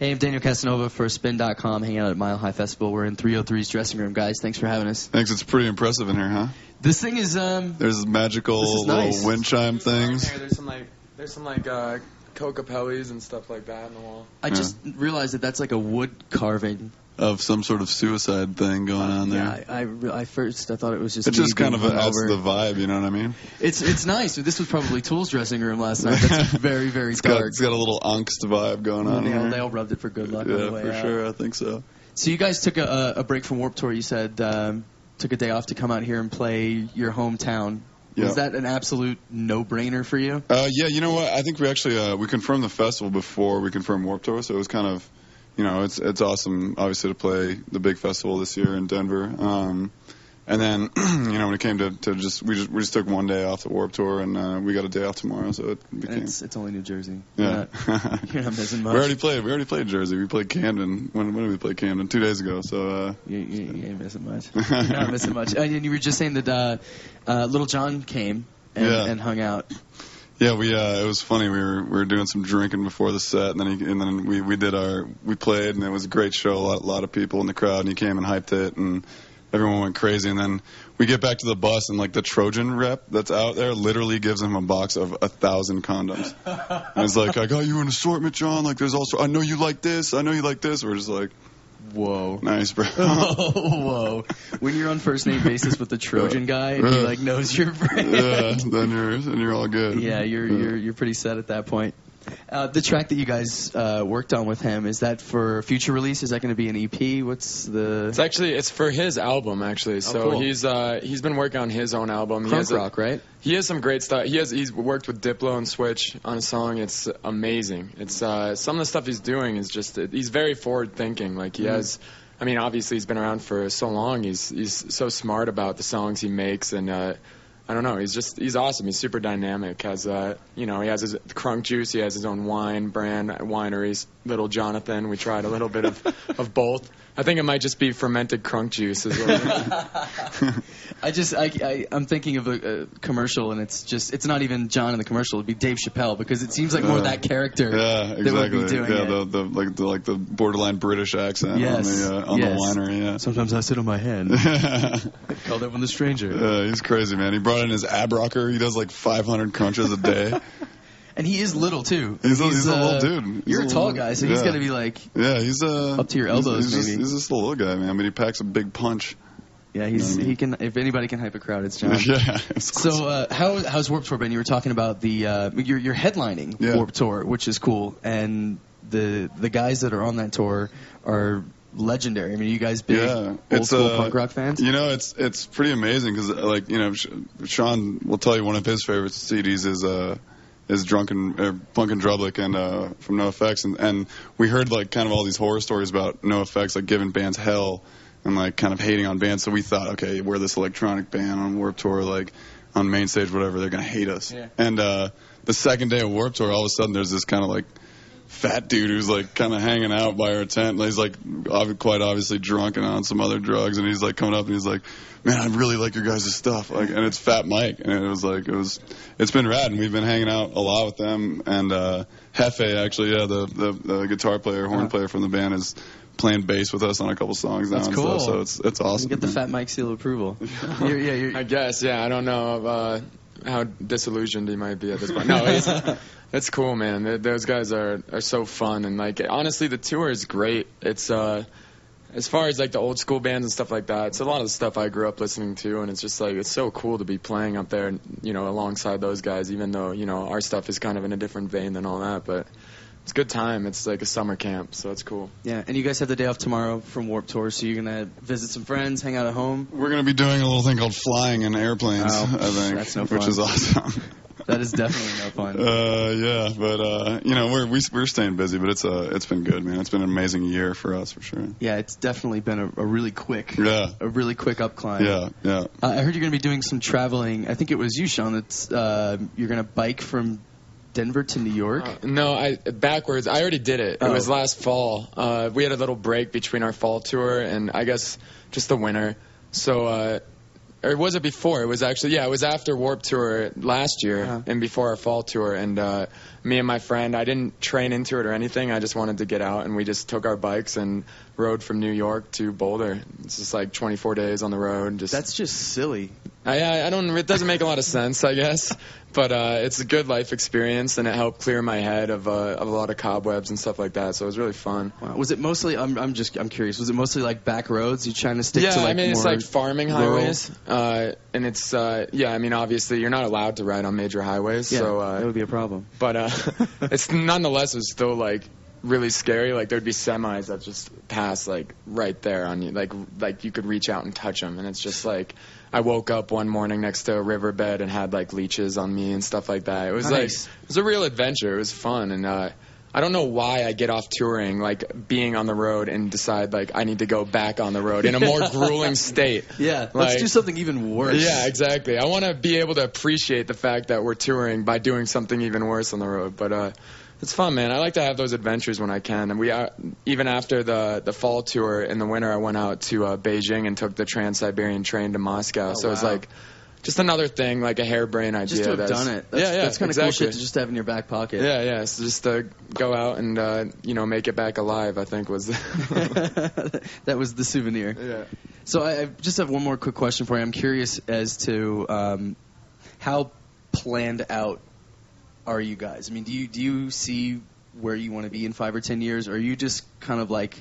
Hey, I'm Daniel Casanova for Spin.com, hanging out at Mile High Festival. We're in 303's dressing room, guys. Thanks for having us. Thanks. It's pretty impressive in here, huh? This thing is There's magical nice. little wind chime things. There's some Coca Pellies and stuff like that on the wall. I just realized that that's like a wood carving. Of some sort of suicide thing going on there. Yeah, I first thought it was just. It just kind of adds to the vibe, you know what I mean? It's nice. This was probably Tool's dressing room last night. That's very, very dark. It's got a little angst vibe going on. They all rubbed it for good luck on the way for out. sure. I think so. So you guys took a break from Warped Tour. You said took a day off to come out here and play your hometown. Yeah. Was that an absolute no-brainer for you? Yeah, you know what? I think we actually we confirmed the festival before we confirmed Warped Tour, so it was kind of. You know, it's awesome, obviously, to play the big festival this year in Denver. And then, you know, when it came to we just took one day off the Warped Tour, and we got a day off tomorrow, so it became. It's only New Jersey. Yeah, you're not missing much. We already played Jersey. We played Camden. When did we play Camden? 2 days ago. So you ain't missing much. You're not missing much. And you were just saying that Little John came and hung out. Yeah, it was funny. We were doing some drinking before the set, and then we played, and it was a great show. A lot of people in the crowd, and he came and hyped it, and everyone went crazy. And then we get back to the bus, and like the Trojan rep that's out there literally gives him a box of 1,000 condoms. And it's like, I got you an assortment, John. Like, there's also, I know you like this. I know you like this. We're just like. Whoa. Nice, bro. Whoa. When you're on first name basis with the Trojan guy and he like knows your brand. Yeah, then you're all good. Yeah, you're pretty set at that point. The track that you guys worked on with him, is that for future release? Is that going to be an EP? It's for his album, actually. So cool. He's been working on his own album. Crunk rock, right? He has some great stuff. He's worked with Diplo and Switch on a song. It's amazing. It's some of the stuff he's doing is just he's very forward thinking. Like he has. I mean, obviously he's been around for so long. He's so smart about the songs he makes, and I don't know. He's awesome. He's super dynamic. He has his Crunk Juice. He has his own wine brand, wineries. Little Jonathan. We tried a little bit of both. I think it might just be fermented Crunk Juice as well. I'm thinking of a commercial, and it's not even John in the commercial. It'd be Dave Chappelle, because it seems like more that character. Yeah, exactly. That would be doing it. the borderline British accent on the winery. Yeah. Sometimes I sit on my hand. Call that one the stranger. Yeah, he's crazy, man. He brought in his ab rocker. He does like 500 crunches a day. And he is little too. He's a little dude. You're a tall guy, so he's gonna be like. Yeah, he's up to your elbows. He's just a little guy, man. But he packs a big punch. Yeah, he can. If anybody can hype a crowd, it's John. Yeah. So how's Warped Tour been? You were talking about the you're headlining Warped Tour, which is cool, and the guys that are on that tour are legendary. I mean, you guys big old school punk rock fans? You know, it's pretty amazing because like Sean will tell you one of his favorite CDs is Punk and Drublick and from NoFX, and we heard like kind of all these horror stories about NoFX like giving bands hell and like kind of hating on bands. So we thought, okay, we're this electronic band on Warped Tour, like on main stage, whatever, they're gonna hate us. Yeah. And the second day of Warped Tour, all of a sudden there's this kind of like fat dude who's like kind of hanging out by our tent. He's like quite obviously drunk and on some other drugs, and he's like coming up and he's like, "Man, I really like your guys' stuff." Like, and it's Fat Mike, and it's been rad, and we've been hanging out a lot with them. And Hefe, actually, the guitar player, horn player from the band, is playing bass with us on a couple songs now. That's cool. Stuff, so it's awesome. You get the Fat Mike seal of approval. I guess, yeah. I don't know how disillusioned he might be at this point. No, it's cool, man. Those guys are so fun, and like honestly, the tour is great. It's as far as like the old school bands and stuff like that, it's a lot of the stuff I grew up listening to, and it's just like it's so cool to be playing up there, alongside those guys. Even though our stuff is kind of in a different vein than all that, but it's a good time. It's like a summer camp, so it's cool. Yeah, and you guys have the day off tomorrow from Warped Tour, so you're going to visit some friends, hang out at home? We're going to be doing a little thing called flying in airplanes, I think. That's no fun. Which is awesome. That is definitely no fun. Yeah, but we're staying busy, but it's been good, man. It's been an amazing year for us, for sure. Yeah, it's definitely been a really quick up climb. Yeah. I heard you're going to be doing some traveling. I think it was you, Sean, that's you're going to bike from Denver to New York? No, backwards. I already did it. It was last fall. We had a little break between our fall tour and I guess just the winter. So Or was it before? It was actually, it was after Warped Tour last year and before our fall tour. And me and my friend, I didn't train into it or anything. I just wanted to get out, and we just took our bikes and rode from New York to Boulder. It's just like 24 days on the road. That's just silly. I don't. It doesn't make a lot of sense, I guess. But it's a good life experience, and it helped clear my head of a lot of cobwebs and stuff like that. So it was really fun. Wow. Was it mostly? I'm curious. Was it mostly like back roads? You trying to stick to like I mean, it's more like farming highways, and it's I mean, obviously you're not allowed to ride on major highways, so that would be a problem. But it's nonetheless, it was still like really scary. Like there'd be semis that just pass like right there on you, like you could reach out and touch them, and it's just like. I woke up one morning next to a riverbed and had like leeches on me and stuff like that. It was it was a real adventure. It was fun, and I don't know why I get off touring, like being on the road, and decide like I need to go back on the road in a more grueling state. Yeah, let's do something even worse. Yeah, exactly. I want to be able to appreciate the fact that we're touring by doing something even worse on the road, but. It's fun, man. I like to have those adventures when I can. And even after the fall tour in the winter, I went out to Beijing and took the Trans-Siberian train to Moscow. So it's like just another thing, like a harebrained idea. Just to have done it. That's kind of cool shit to just have in your back pocket. Yeah. So just to go out and make it back alive, I think was that was the souvenir. Yeah. So I just have one more quick question for you. I'm curious as to how planned out are you guys? I mean, do you see where you want to be in 5 or 10 years, or are you just kind of like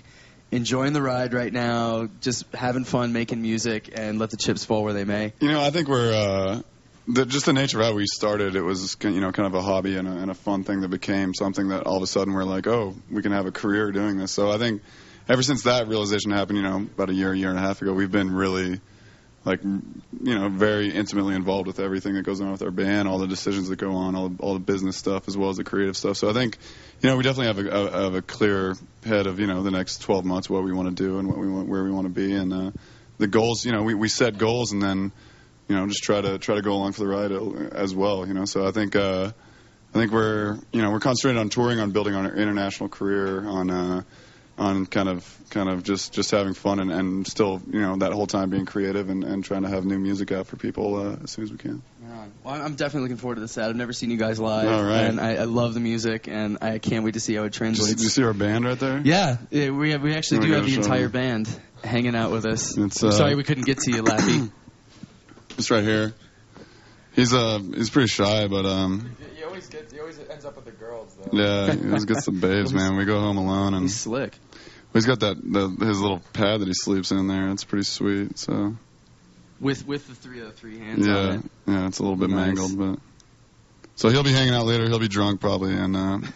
enjoying the ride right now, just having fun, making music, and let the chips fall where they may? I think we're just the nature of how we started. It was kind of a hobby and a fun thing that became something that all of a sudden we're like, oh, we can have a career doing this. So I think ever since that realization happened, about a year and a half ago, we've been really. Very intimately involved with everything that goes on with our band, all the decisions that go on, all the business stuff as well as the creative stuff. So I think, we definitely have a clear head of, the next 12 months, what we want to do and where we want to be. And the goals, we set goals and then, just try to go along for the ride as well, So I think we're concentrated on touring, on building on our international career, on kind of just having fun and still, that whole time being creative and trying to have new music out for people as soon as we can. Well, I'm definitely looking forward to this set. I've never seen you guys live, and I love the music, and I can't wait to see how it translates. Did you see our band right there? Yeah, we actually do have the entire band hanging out with us. I'm sorry we couldn't get to you, Lappy. It's right here. He's pretty shy, but He always ends up with the girls, though. Yeah, he always gets the babes, man. We go home alone, and he's slick. He's got his little pad that he sleeps in there. It's pretty sweet. So with the 303 hands on it. Yeah, it's a little bit mangled, but so he'll be hanging out later. He'll be drunk probably, and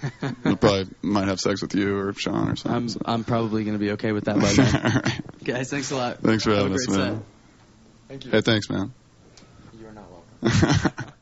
he'll probably might have sex with you or Sean or something. I'm probably going to be okay with that by then. All right. Guys, thanks a lot. Thanks for having us, man. Thank you. Hey, thanks, man. You're not welcome.